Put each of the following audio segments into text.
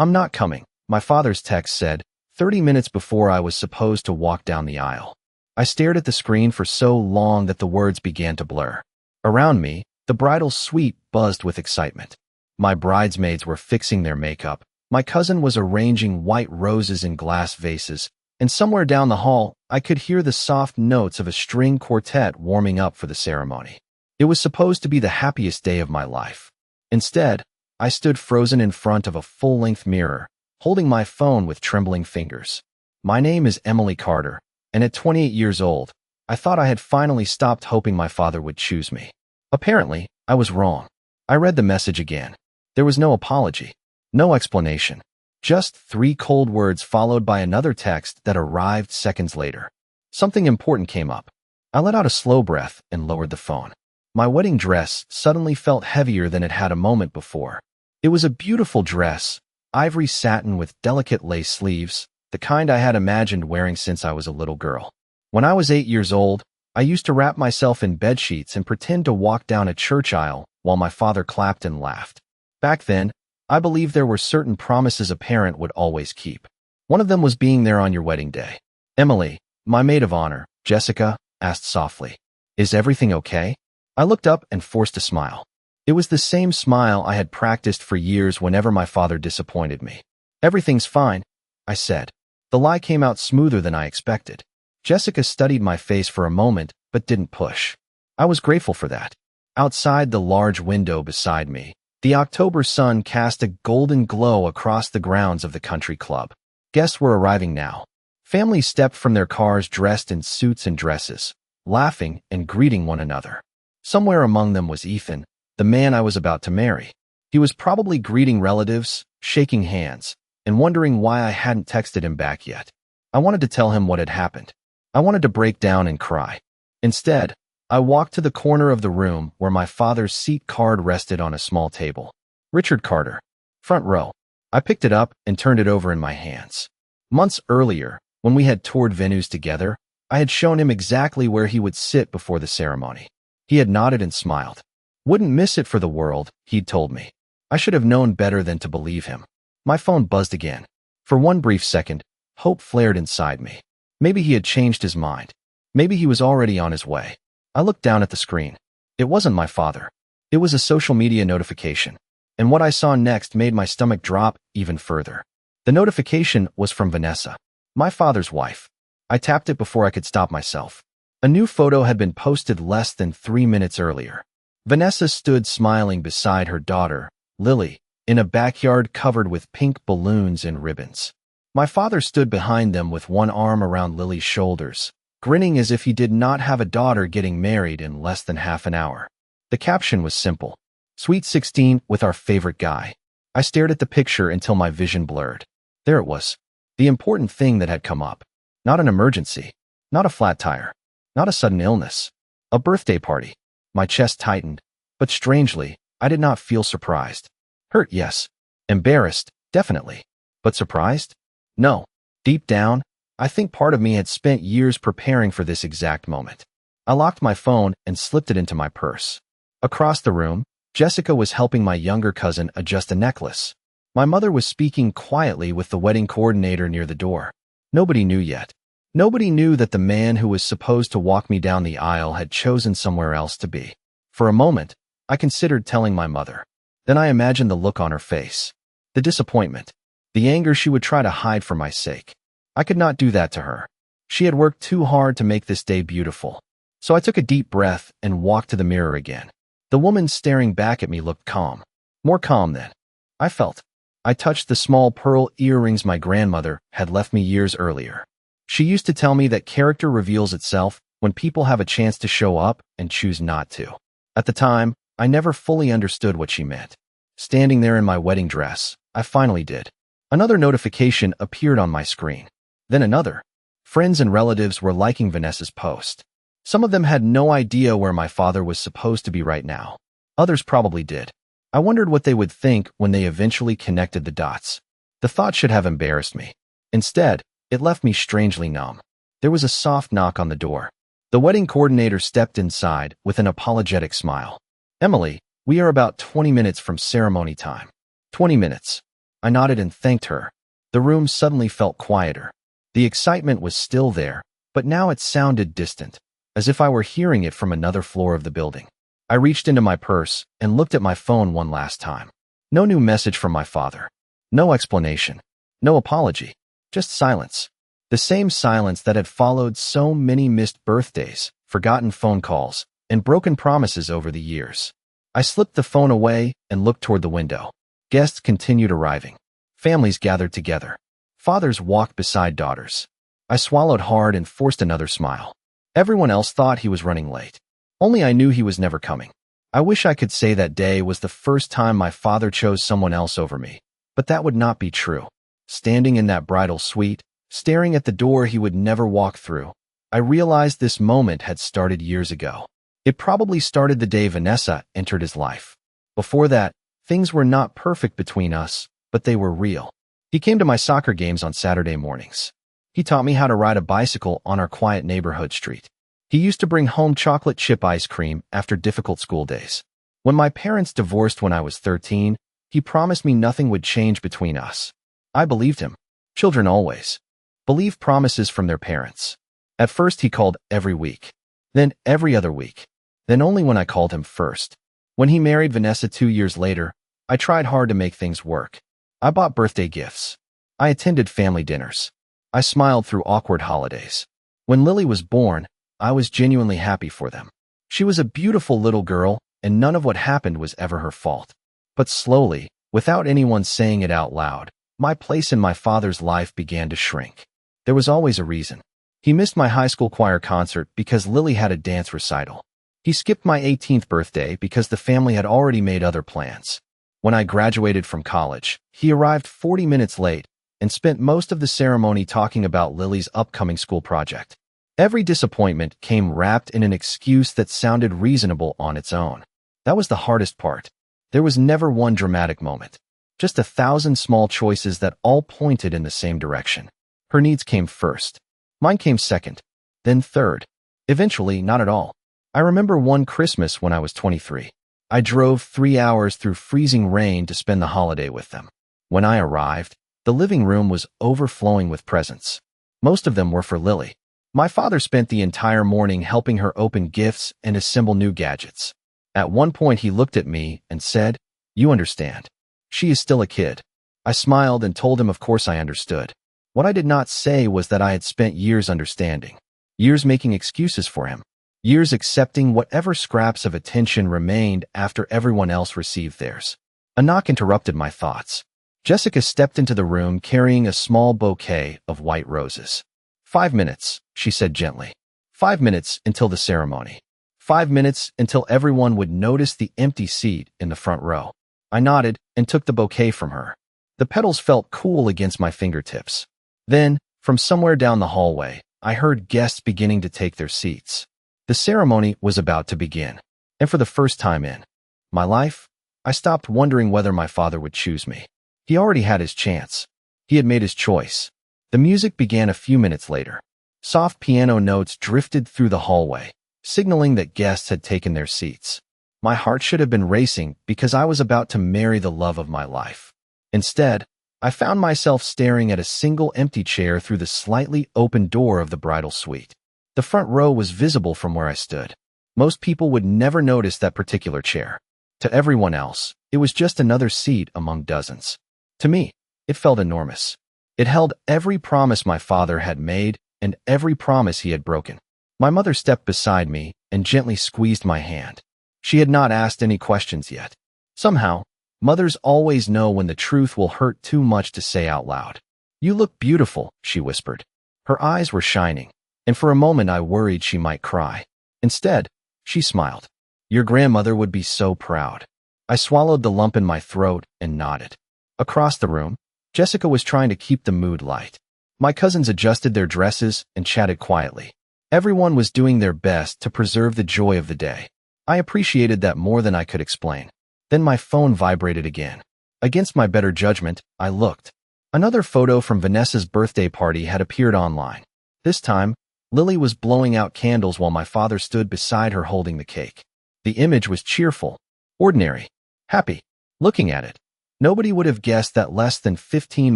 I'm not coming, my father's text said, 30 minutes before I was supposed to walk down the aisle. I stared at the screen for so long that the words began to blur. Around me, the bridal suite buzzed with excitement. My bridesmaids were fixing their makeup. My cousin was arranging white roses in glass vases, and somewhere down the hall, I could hear the soft notes of a string quartet warming up for the ceremony. It was supposed to be the happiest day of my life. Instead, I stood frozen in front of a full-length mirror, holding my phone with trembling fingers. My name is Emily Carter, and at 28 years old, I thought I had finally stopped hoping my father would choose me. Apparently, I was wrong. I read the message again. There was no apology, no explanation. Just 3 cold words followed by another text that arrived seconds later. Something important came up. I let out a slow breath and lowered the phone. My wedding dress suddenly felt heavier than it had a moment before. It was a beautiful dress, ivory satin with delicate lace sleeves, the kind I had imagined wearing since I was a little girl. When I was 8 years old, I used to wrap myself in bedsheets and pretend to walk down a church aisle while my father clapped and laughed. Back then, I believed there were certain promises a parent would always keep. One of them was being there on your wedding day. Emily, my maid of honor, Jessica, asked softly, "Is everything okay?" I looked up and forced a smile. It was the same smile I had practiced for years whenever my father disappointed me. "Everything's fine," I said. The lie came out smoother than I expected. Jessica studied my face for a moment, but didn't push. I was grateful for that. Outside the large window beside me, the October sun cast a golden glow across the grounds of the country club. Guests were arriving now. Families stepped from their cars dressed in suits and dresses, laughing and greeting one another. Somewhere among them was Ethan, the man I was about to marry. He was probably greeting relatives, shaking hands, and wondering why I hadn't texted him back yet. I wanted to tell him what had happened. I wanted to break down and cry. Instead, I walked to the corner of the room where my father's seat card rested on a small table. Richard Carter. Front row. I picked it up and turned it over in my hands. Months earlier, when we had toured venues together, I had shown him exactly where he would sit before the ceremony. He had nodded and smiled. Wouldn't miss it for the world, he'd told me. I should have known better than to believe him. My phone buzzed again. For one brief second, hope flared inside me. Maybe he had changed his mind. Maybe he was already on his way. I looked down at the screen. It wasn't my father. It was a social media notification. And what I saw next made my stomach drop even further. The notification was from Vanessa, my father's wife. I tapped it before I could stop myself. A new photo had been posted less than 3 minutes earlier. Vanessa stood smiling beside her daughter, Lily, in a backyard covered with pink balloons and ribbons. My father stood behind them with one arm around Lily's shoulders, grinning as if he did not have a daughter getting married in less than half an hour. The caption was simple. Sweet 16 with our favorite guy. I stared at the picture until my vision blurred. There it was. The important thing that had come up. Not an emergency. Not a flat tire. Not a sudden illness. A birthday party. My chest tightened, but strangely, I did not feel surprised. Hurt, yes. Embarrassed, definitely. But surprised? No. Deep down, I think part of me had spent years preparing for this exact moment. I locked my phone and slipped it into my purse. Across the room, Jessica was helping my younger cousin adjust a necklace. My mother was speaking quietly with the wedding coordinator near the door. Nobody knew yet. Nobody knew that the man who was supposed to walk me down the aisle had chosen somewhere else to be. For a moment, I considered telling my mother. Then I imagined the look on her face. The disappointment. The anger she would try to hide for my sake. I could not do that to her. She had worked too hard to make this day beautiful. So I took a deep breath and walked to the mirror again. The woman staring back at me looked calm. More calm than I felt. I touched the small pearl earrings my grandmother had left me years earlier. She used to tell me that character reveals itself when people have a chance to show up and choose not to. At the time, I never fully understood what she meant. Standing there in my wedding dress, I finally did. Another notification appeared on my screen. Then another. Friends and relatives were liking Vanessa's post. Some of them had no idea where my father was supposed to be right now. Others probably did. I wondered what they would think when they eventually connected the dots. The thought should have embarrassed me. Instead, it left me strangely numb. There was a soft knock on the door. The wedding coordinator stepped inside with an apologetic smile. "Emily, we are about 20 minutes from ceremony time." 20 minutes. I nodded and thanked her. The room suddenly felt quieter. The excitement was still there, but now it sounded distant, as if I were hearing it from another floor of the building. I reached into my purse and looked at my phone one last time. No new message from my father. No explanation. No apology. Just silence. The same silence that had followed so many missed birthdays, forgotten phone calls, and broken promises over the years. I slipped the phone away and looked toward the window. Guests continued arriving. Families gathered together. Fathers walked beside daughters. I swallowed hard and forced another smile. Everyone else thought he was running late. Only I knew he was never coming. I wish I could say that day was the first time my father chose someone else over me, but that would not be true. Standing in that bridal suite, staring at the door he would never walk through, I realized this moment had started years ago. It probably started the day Vanessa entered his life. Before that, things were not perfect between us, but they were real. He came to my soccer games on Saturday mornings. He taught me how to ride a bicycle on our quiet neighborhood street. He used to bring home chocolate chip ice cream after difficult school days. When my parents divorced when I was 13, he promised me nothing would change between us. I believed him. Children always believe promises from their parents. At first he called every week, then every other week, then only when I called him first. When he married Vanessa 2 years later, I tried hard to make things work. I bought birthday gifts. I attended family dinners. I smiled through awkward holidays. When Lily was born, I was genuinely happy for them. She was a beautiful little girl, and none of what happened was ever her fault. But slowly, without anyone saying it out loud, my place in my father's life began to shrink. There was always a reason. He missed my high school choir concert because Lily had a dance recital. He skipped my 18th birthday because the family had already made other plans. When I graduated from college, he arrived 40 minutes late and spent most of the ceremony talking about Lily's upcoming school project. Every disappointment came wrapped in an excuse that sounded reasonable on its own. That was the hardest part. There was never one dramatic moment. Just 1,000 small choices that all pointed in the same direction. Her needs came first. Mine came second. Then third. Eventually, not at all. I remember one Christmas when I was 23. I drove 3 hours through freezing rain to spend the holiday with them. When I arrived, the living room was overflowing with presents. Most of them were for Lily. My father spent the entire morning helping her open gifts and assemble new gadgets. At one point he looked at me and said, "You understand. She is still a kid." I smiled and told him of course I understood. What I did not say was that I had spent years understanding. Years making excuses for him. Years accepting whatever scraps of attention remained after everyone else received theirs. A knock interrupted my thoughts. Jessica stepped into the room carrying a small bouquet of white roses. 5 minutes, she said gently. 5 minutes until the ceremony. 5 minutes until everyone would notice the empty seat in the front row. I nodded and took the bouquet from her. The petals felt cool against my fingertips. Then, from somewhere down the hallway, I heard guests beginning to take their seats. The ceremony was about to begin, and for the first time in my life, I stopped wondering whether my father would choose me. He already had his chance. He had made his choice. The music began a few minutes later. Soft piano notes drifted through the hallway, signaling that guests had taken their seats. My heart should have been racing because I was about to marry the love of my life. Instead, I found myself staring at a single empty chair through the slightly open door of the bridal suite. The front row was visible from where I stood. Most people would never notice that particular chair. To everyone else, it was just another seat among dozens. To me, it felt enormous. It held every promise my father had made and every promise he had broken. My mother stepped beside me and gently squeezed my hand. She had not asked any questions yet. Somehow, mothers always know when the truth will hurt too much to say out loud. "You look beautiful," she whispered. Her eyes were shining, and for a moment I worried she might cry. Instead, she smiled. "Your grandmother would be so proud." I swallowed the lump in my throat and nodded. Across the room, Jessica was trying to keep the mood light. My cousins adjusted their dresses and chatted quietly. Everyone was doing their best to preserve the joy of the day. I appreciated that more than I could explain. Then my phone vibrated again. Against my better judgment, I looked. Another photo from Vanessa's birthday party had appeared online. This time, Lily was blowing out candles while my father stood beside her holding the cake. The image was cheerful, ordinary, happy. Looking at it, Nobody would have guessed that less than 15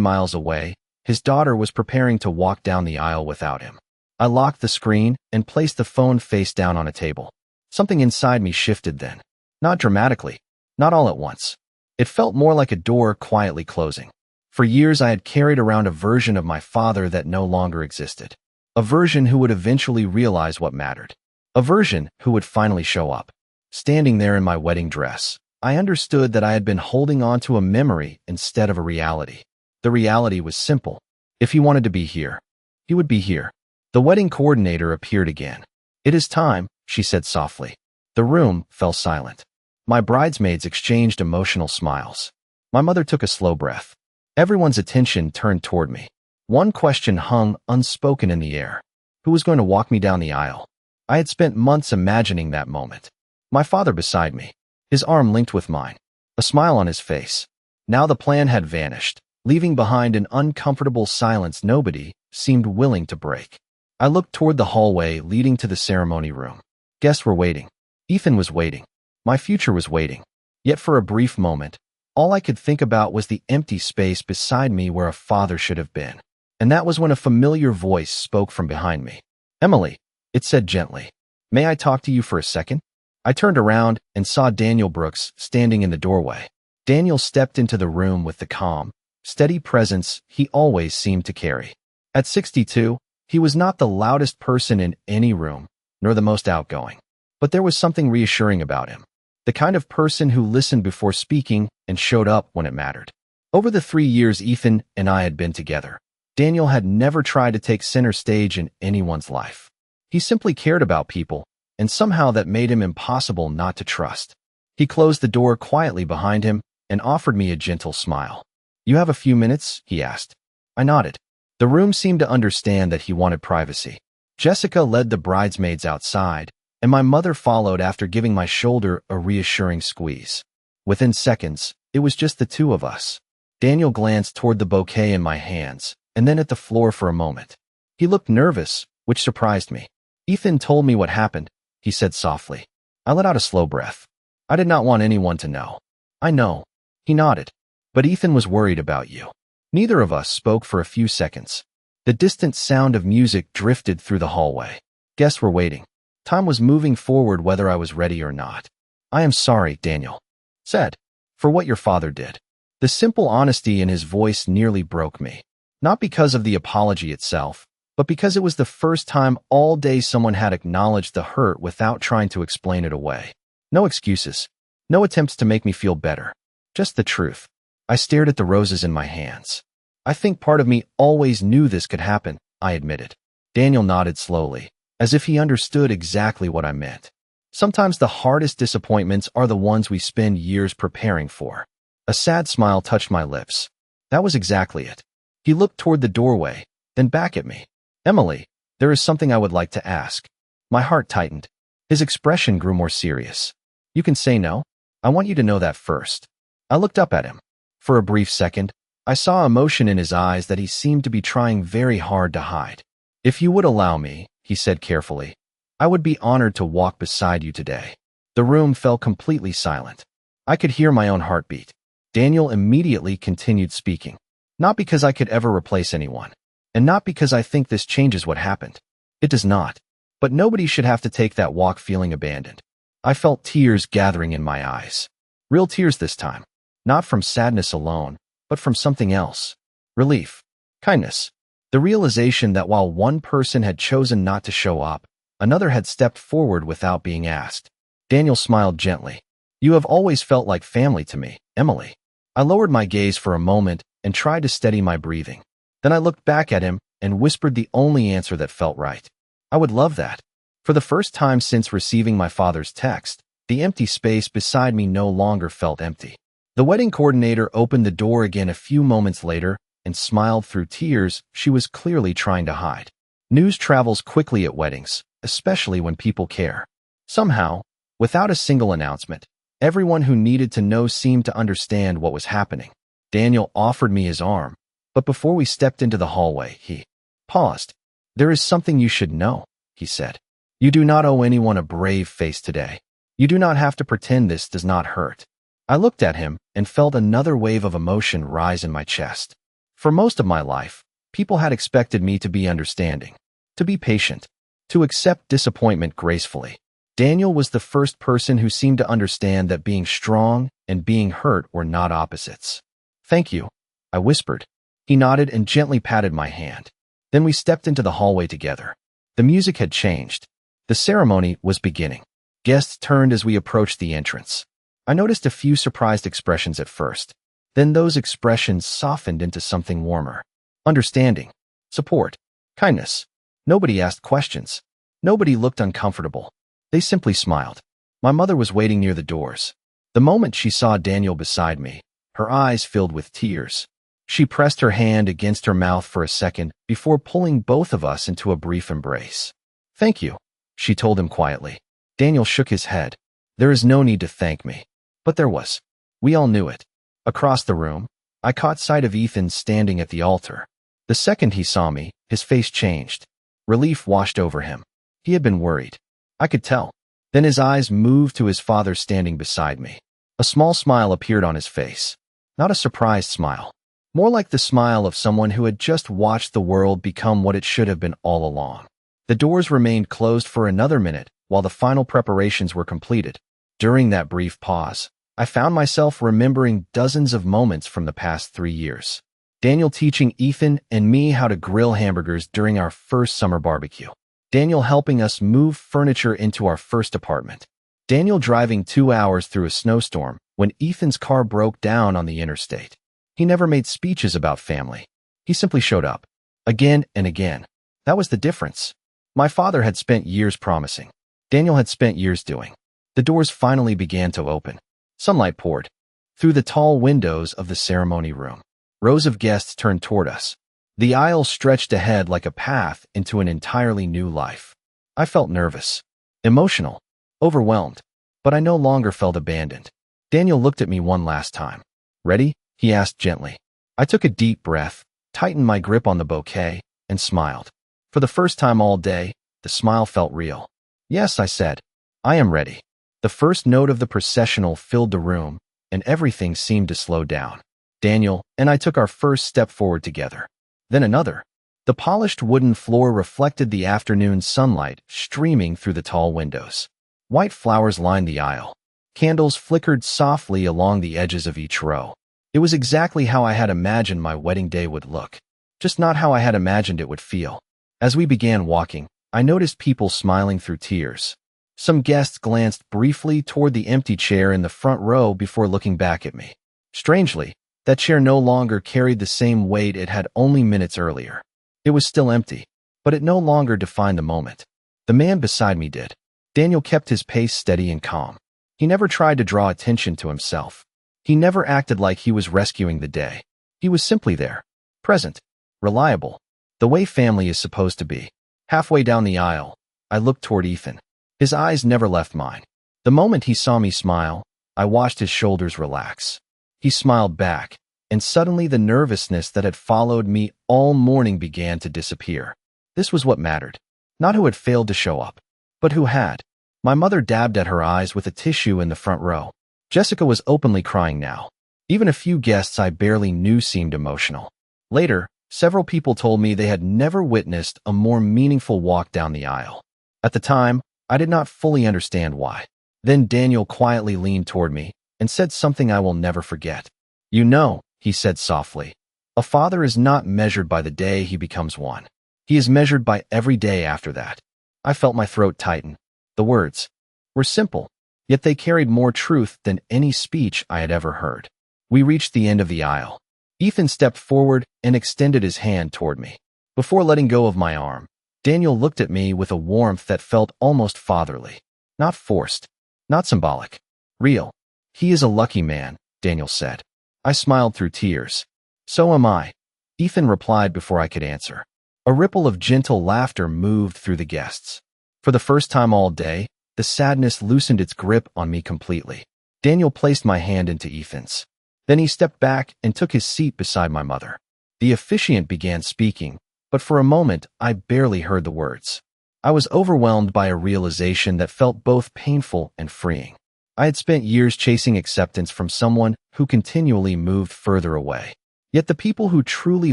miles away, his daughter was preparing to walk down the aisle without him. I locked the screen and placed the phone face down on a table. Something inside me shifted then. Not dramatically, not all at once. It felt more like a door quietly closing. For years I had carried around a version of my father that no longer existed. A version who would eventually realize what mattered. A version who would finally show up. Standing there in my wedding dress, I understood that I had been holding on to a memory instead of a reality. The reality was simple. If he wanted to be here, he would be here. The wedding coordinator appeared again. "It is time," she said softly. The room fell silent. My bridesmaids exchanged emotional smiles. My mother took a slow breath. Everyone's attention turned toward me. One question hung unspoken in the air. Who was going to walk me down the aisle? I had spent months imagining that moment. My father beside me, his arm linked with mine, a smile on his face. Now the plan had vanished, leaving behind an uncomfortable silence nobody seemed willing to break. I looked toward the hallway leading to the ceremony room. Guests were waiting. Ethan was waiting. My future was waiting. Yet for a brief moment, all I could think about was the empty space beside me where a father should have been. And that was when a familiar voice spoke from behind me. "Emily," it said gently. "May I talk to you for a second?" I turned around and saw Daniel Brooks standing in the doorway. Daniel stepped into the room with the calm, steady presence he always seemed to carry. At 62, he was not the loudest person in any room, nor the most outgoing. But there was something reassuring about him. The kind of person who listened before speaking and showed up when it mattered. Over the 3 years Ethan and I had been together, Daniel had never tried to take center stage in anyone's life. He simply cared about people, and somehow that made him impossible not to trust. He closed the door quietly behind him and offered me a gentle smile. "You have a few minutes?" he asked. I nodded. The room seemed to understand that he wanted privacy. Jessica led the bridesmaids outside, and my mother followed after giving my shoulder a reassuring squeeze. Within seconds, it was just the two of us. Daniel glanced toward the bouquet in my hands, and then at the floor for a moment. He looked nervous, which surprised me. "Ethan told me what happened," he said softly. I let out a slow breath. I did not want anyone to know. "I know," he nodded. "But Ethan was worried about you." Neither of us spoke for a few seconds. The distant sound of music drifted through the hallway. Guests were waiting. Time was moving forward whether I was ready or not. "I am sorry," Daniel said, "for what your father did." The simple honesty in his voice nearly broke me. Not because of the apology itself, but because it was the first time all day someone had acknowledged the hurt without trying to explain it away. No excuses. No attempts to make me feel better. Just the truth. I stared at the roses in my hands. "I think part of me always knew this could happen," I admitted. Daniel nodded slowly, as if he understood exactly what I meant. Sometimes the hardest disappointments are the ones we spend years preparing for. A sad smile touched my lips. That was exactly it. He looked toward the doorway, then back at me. "Emily, there is something I would like to ask." My heart tightened. His expression grew more serious. "You can say no. I want you to know that first." I looked up at him. For a brief second, I saw emotion in his eyes that he seemed to be trying very hard to hide. "If you would allow me," he said carefully, "I would be honored to walk beside you today." The room fell completely silent. I could hear my own heartbeat. Daniel immediately continued speaking. "Not because I could ever replace anyone, and not because I think this changes what happened. It does not. But nobody should have to take that walk feeling abandoned." I felt tears gathering in my eyes. Real tears this time. Not from sadness alone, but from something else. Relief. Kindness. The realization that while one person had chosen not to show up, another had stepped forward without being asked. Daniel smiled gently. "You have always felt like family to me, Emily." I lowered my gaze for a moment and tried to steady my breathing. Then I looked back at him and whispered the only answer that felt right. "I would love that." For the first time since receiving my father's text, the empty space beside me no longer felt empty. The wedding coordinator opened the door again a few moments later and smiled through tears she was clearly trying to hide. News travels quickly at weddings, especially when people care. Somehow, without a single announcement, everyone who needed to know seemed to understand what was happening. Daniel offered me his arm, but before we stepped into the hallway, he paused. "There is something you should know," he said. "You do not owe anyone a brave face today. You do not have to pretend this does not hurt." I looked at him and felt another wave of emotion rise in my chest. For most of my life, people had expected me to be understanding, to be patient, to accept disappointment gracefully. Daniel was the first person who seemed to understand that being strong and being hurt were not opposites. "Thank you," I whispered. He nodded and gently patted my hand. Then we stepped into the hallway together. The music had changed. The ceremony was beginning. Guests turned as we approached the entrance. I noticed a few surprised expressions at first. Then those expressions softened into something warmer. Understanding, support, kindness. Nobody asked questions. Nobody looked uncomfortable. They simply smiled. My mother was waiting near the doors. The moment she saw Daniel beside me, her eyes filled with tears. She pressed her hand against her mouth for a second before pulling both of us into a brief embrace. "Thank you," she told him quietly. Daniel shook his head. "There is no need to thank me." But there was. We all knew it. Across the room, I caught sight of Ethan standing at the altar. The second he saw me, his face changed. Relief washed over him. He had been worried. I could tell. Then his eyes moved to his father standing beside me. A small smile appeared on his face. Not a surprised smile. More like the smile of someone who had just watched the world become what it should have been all along. The doors remained closed for another minute while the final preparations were completed. During that brief pause, I found myself remembering dozens of moments from the past 3 years. Daniel teaching Ethan and me how to grill hamburgers during our first summer barbecue. Daniel helping us move furniture into our first apartment. Daniel driving 2 hours through a snowstorm when Ethan's car broke down on the interstate. He never made speeches about family. He simply showed up. Again and again. That was the difference. My father had spent years promising. Daniel had spent years doing. The doors finally began to open. Sunlight poured through the tall windows of the ceremony room. Rows of guests turned toward us. The aisle stretched ahead like a path into an entirely new life. I felt nervous, emotional, overwhelmed, but I no longer felt abandoned. Daniel looked at me one last time. "Ready?" he asked gently. I took a deep breath, tightened my grip on the bouquet, and smiled. For the first time all day, the smile felt real. "Yes," I said. "I am ready." The first note of the processional filled the room, and everything seemed to slow down. Daniel and I took our first step forward together. Then another. The polished wooden floor reflected the afternoon sunlight streaming through the tall windows. White flowers lined the aisle. Candles flickered softly along the edges of each row. It was exactly how I had imagined my wedding day would look, just not how I had imagined it would feel. As we began walking, I noticed people smiling through tears. Some guests glanced briefly toward the empty chair in the front row before looking back at me. Strangely, that chair no longer carried the same weight it had only minutes earlier. It was still empty, but it no longer defined the moment. The man beside me did. Daniel kept his pace steady and calm. He never tried to draw attention to himself. He never acted like he was rescuing the day. He was simply there, present, reliable, the way family is supposed to be. Halfway down the aisle, I looked toward Ethan. His eyes never left mine. The moment he saw me smile, I watched his shoulders relax. He smiled back, and suddenly the nervousness that had followed me all morning began to disappear. This was what mattered. Not who had failed to show up, but who had. My mother dabbed at her eyes with a tissue in the front row. Jessica was openly crying now. Even a few guests I barely knew seemed emotional. Later, several people told me they had never witnessed a more meaningful walk down the aisle. At the time, I did not fully understand why. Then Daniel quietly leaned toward me and said something I will never forget. "You know," he said softly, "a father is not measured by the day he becomes one. He is measured by every day after that." I felt my throat tighten. The words were simple, yet they carried more truth than any speech I had ever heard. We reached the end of the aisle. Ethan stepped forward and extended his hand toward me. Before letting go of my arm, Daniel looked at me with a warmth that felt almost fatherly. Not forced, not symbolic, real. "He is a lucky man," Daniel said. I smiled through tears. "So am I," Ethan replied before I could answer. A ripple of gentle laughter moved through the guests. For the first time all day, the sadness loosened its grip on me completely. Daniel placed my hand into Ethan's. Then he stepped back and took his seat beside my mother. The officiant began speaking, but for a moment I barely heard the words. I was overwhelmed by a realization that felt both painful and freeing. I had spent years chasing acceptance from someone who continually moved further away. Yet the people who truly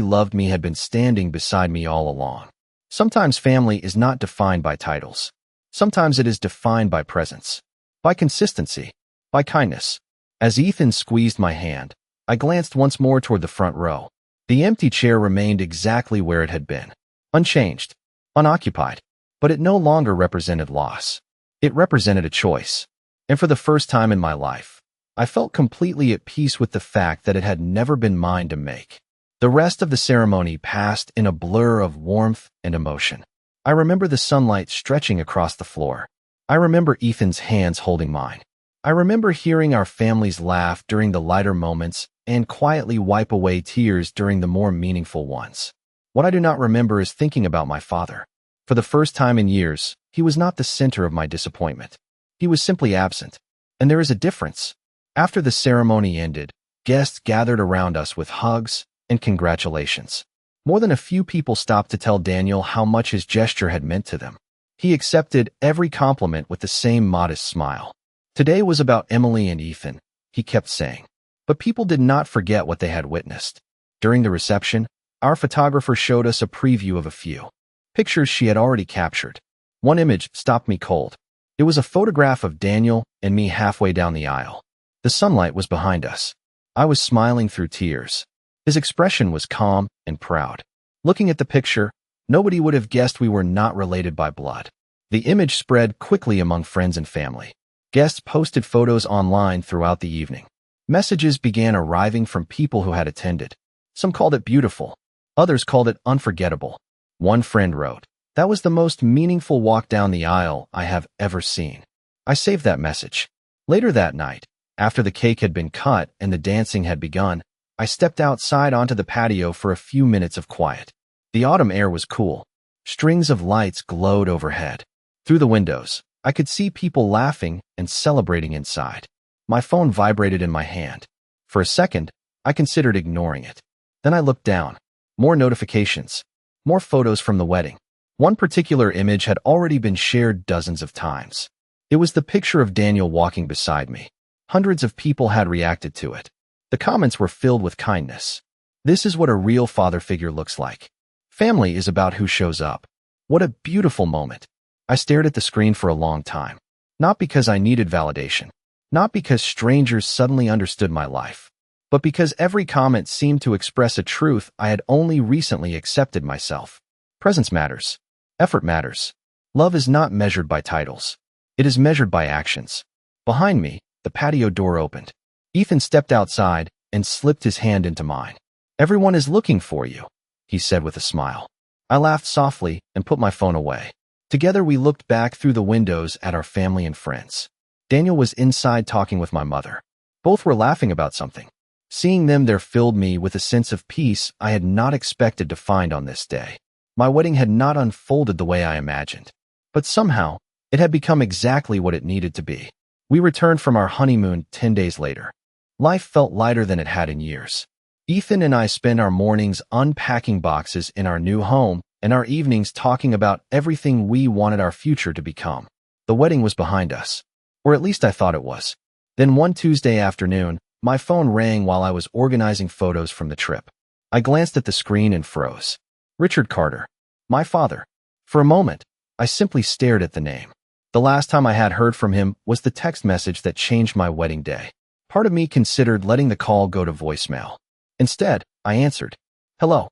loved me had been standing beside me all along. Sometimes family is not defined by titles. Sometimes it is defined by presence, by consistency, by kindness. As Ethan squeezed my hand, I glanced once more toward the front row. The empty chair remained exactly where it had been, unchanged, unoccupied, but it no longer represented loss. It represented a choice. And for the first time in my life, I felt completely at peace with the fact that it had never been mine to make. The rest of the ceremony passed in a blur of warmth and emotion. I remember the sunlight stretching across the floor. I remember Ethan's hands holding mine. I remember hearing our families laugh during the lighter moments and quietly wipe away tears during the more meaningful ones. What I do not remember is thinking about my father. For the first time in years, he was not the center of my disappointment. He was simply absent. And there is a difference. After the ceremony ended, guests gathered around us with hugs and congratulations. More than a few people stopped to tell Daniel how much his gesture had meant to them. He accepted every compliment with the same modest smile. Today was about Emily and Ethan, he kept saying. But people did not forget what they had witnessed. During the reception, our photographer showed us a preview of a few pictures she had already captured. One image stopped me cold. It was a photograph of Daniel and me halfway down the aisle. The sunlight was behind us. I was smiling through tears. His expression was calm and proud. Looking at the picture, nobody would have guessed we were not related by blood. The image spread quickly among friends and family. Guests posted photos online throughout the evening. Messages began arriving from people who had attended. Some called it beautiful. Others called it unforgettable. One friend wrote, "That was the most meaningful walk down the aisle I have ever seen." I saved that message. Later that night, after the cake had been cut and the dancing had begun, I stepped outside onto the patio for a few minutes of quiet. The autumn air was cool. Strings of lights glowed overhead. Through the windows, I could see people laughing and celebrating inside. My phone vibrated in my hand. For a second, I considered ignoring it. Then I looked down. More notifications. More photos from the wedding. One particular image had already been shared dozens of times. It was the picture of Daniel walking beside me. Hundreds of people had reacted to it. The comments were filled with kindness. This is what a real father figure looks like. Family is about who shows up. What a beautiful moment. I stared at the screen for a long time. Not because I needed validation. Not because strangers suddenly understood my life. But because every comment seemed to express a truth I had only recently accepted myself. Presence matters. Effort matters. Love is not measured by titles. It is measured by actions. Behind me, the patio door opened. Ethan stepped outside and slipped his hand into mine. "Everyone is looking for you," he said with a smile. I laughed softly and put my phone away. Together we looked back through the windows at our family and friends. Daniel was inside talking with my mother. Both were laughing about something. Seeing them there filled me with a sense of peace I had not expected to find on this day. My wedding had not unfolded the way I imagined. But somehow, it had become exactly what it needed to be. We returned from our honeymoon 10 days later. Life felt lighter than it had in years. Ethan and I spent our mornings unpacking boxes in our new home and our evenings talking about everything we wanted our future to become. The wedding was behind us. Or at least I thought it was. Then one Tuesday afternoon, my phone rang while I was organizing photos from the trip. I glanced at the screen and froze. Richard Carter. My father. For a moment, I simply stared at the name. The last time I had heard from him was the text message that changed my wedding day. Part of me considered letting the call go to voicemail. Instead, I answered, "Hello."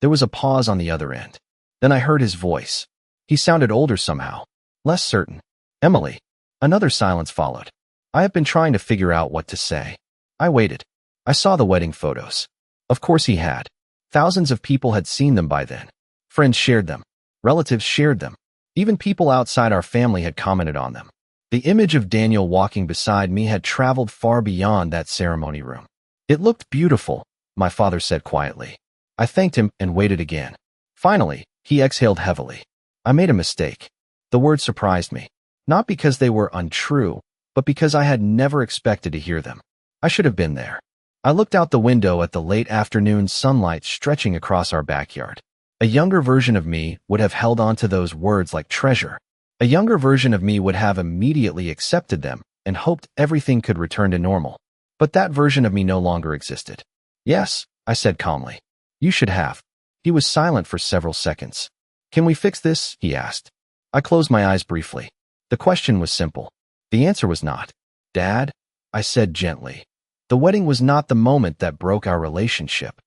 There was a pause on the other end. Then I heard his voice. He sounded older somehow, less certain. "Emily." Another silence followed. I have been trying to figure out what to say. I waited. I saw the wedding photos. Of course he had. Thousands of people had seen them by then. Friends shared them. Relatives shared them. Even people outside our family had commented on them. The image of Daniel walking beside me had traveled far beyond that ceremony room. "It looked beautiful," my father said quietly. I thanked him and waited again. Finally, he exhaled heavily. I made a mistake. The words surprised me. Not because they were untrue, but because I had never expected to hear them. I should have been there. I looked out the window at the late afternoon sunlight stretching across our backyard. A younger version of me would have held on to those words like treasure. A younger version of me would have immediately accepted them and hoped everything could return to normal. But that version of me no longer existed. Yes, I said calmly. You should have. He was silent for several seconds. Can we fix this? He asked. I closed my eyes briefly. The question was simple. The answer was not. Dad, I said gently. The wedding was not the moment that broke our relationship.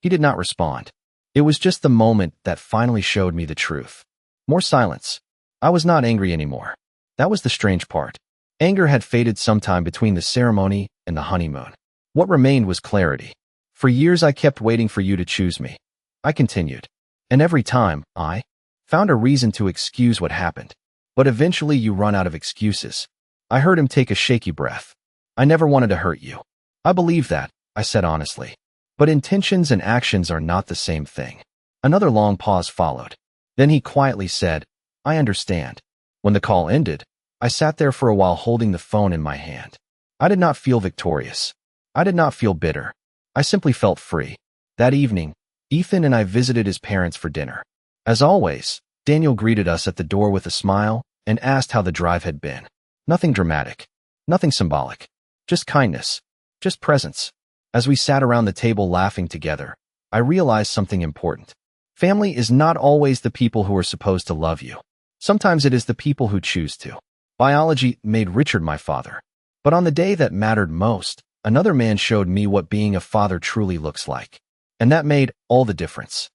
He did not respond. It was just the moment that finally showed me the truth. More silence. I was not angry anymore. That was the strange part. Anger had faded sometime between the ceremony and the honeymoon. What remained was clarity. For years I kept waiting for you to choose me. I continued. And every time, I found a reason to excuse what happened. But eventually you run out of excuses. I heard him take a shaky breath. I never wanted to hurt you. I believe that, I said honestly. But intentions and actions are not the same thing. Another long pause followed. Then he quietly said, I understand. When the call ended, I sat there for a while holding the phone in my hand. I did not feel victorious. I did not feel bitter. I simply felt free. That evening, Ethan and I visited his parents for dinner. As always, Daniel greeted us at the door with a smile and asked how the drive had been. Nothing dramatic. Nothing symbolic. Just kindness. Just presence. As we sat around the table laughing together, I realized something important. Family is not always the people who are supposed to love you. Sometimes it is the people who choose to. Biology made Richard my father. But on the day that mattered most, another man showed me what being a father truly looks like. And that made all the difference.